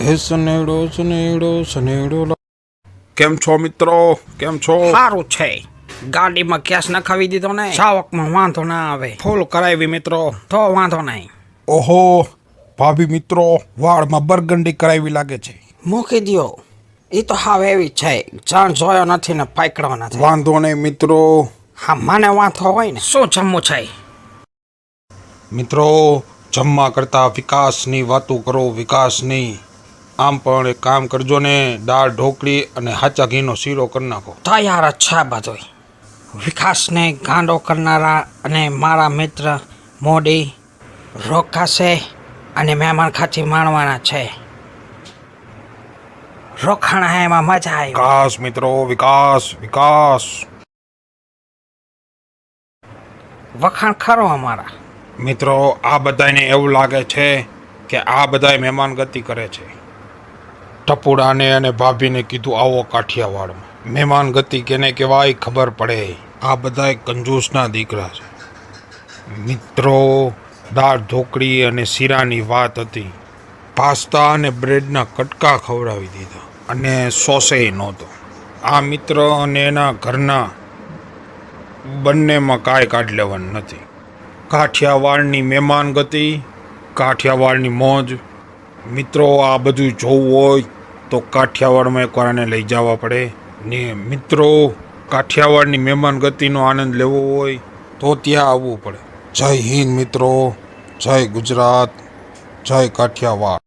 હે સનેડો સનેડો સનેડો. કેમ છો મિત્રો? કેમ છો? સારું છે. ગાડીમાં ગેસ નખાવી દીધો ને, ચાવકમાં વાંધો ના આવે. ફૂલ કરાવી મિત્રો, તો વાંધો નહીં. ઓહો ભાભી મિત્રો, વાળમાં બરગંડી કરાવી લાગે છે. મૂકી દ્યો, એ તો હાવ એવી છે, જાણ જોયો નથી ને પાકડો નથી. વાંધો નહીં મિત્રો. હા મને વાંધો હોય ને. શું જમવું છે? મિત્રો જમવા કરતા વિકાસની વાતો કરો, વિકાસની. આમ પણ એક કામ કરજો ને, દાળ ઢોકળી અને હાચા ઘીનો શીરો કરી નાખો. તૈયાર જ છે બધુંય. વિકાસને ગાંડો કરનારા અને મારા મિત્ર મોડી રોકાશે અને મહેમાન ખાતી માણવાના છે. રોકાણા હે એમાં મજા આવી. વિકાસ મિત્રો, વિકાસ વિકાસ. વખાણ ખરો અમારા. મિત્રો આ બધાને એવું લાગે છે કે આ બધાય મહેમાન ગતિ કરે છે. ટપુડાને અને ભાભીને કીધું આવો કાઠિયાવાડમાં. મહેમાન ગતિ કેને કહેવાય ખબર પડે. આ બધાય કંજૂસના દીકરા છે. મિત્રો દાળ ઢોકળી અને શીરાની વાત હતી. પાસ્તા અને બ્રેડના કટકા ખવડાવી દીધા અને સોસેય નહોતો. આ મિત્ર અને એના ઘરના બંનેમાં કાંઈ કાઢ લેવાનું નથી. કાઠિયાવાડની મહેમાન ગતિ, કાઠિયાવાડની મોજ. મિત્રો આ બધું જોવું હોય તો કાઠિયાવાડમાં એકવાર આને લઈ જવા પડે ને. મિત્રો કાઠિયાવાડની મહેમાન ગતિનો આનંદ લેવો હોય તો ત્યાં આવવું પડે. જય હિન્દ મિત્રો, જય ગુજરાત, જય કાઠિયાવાડ.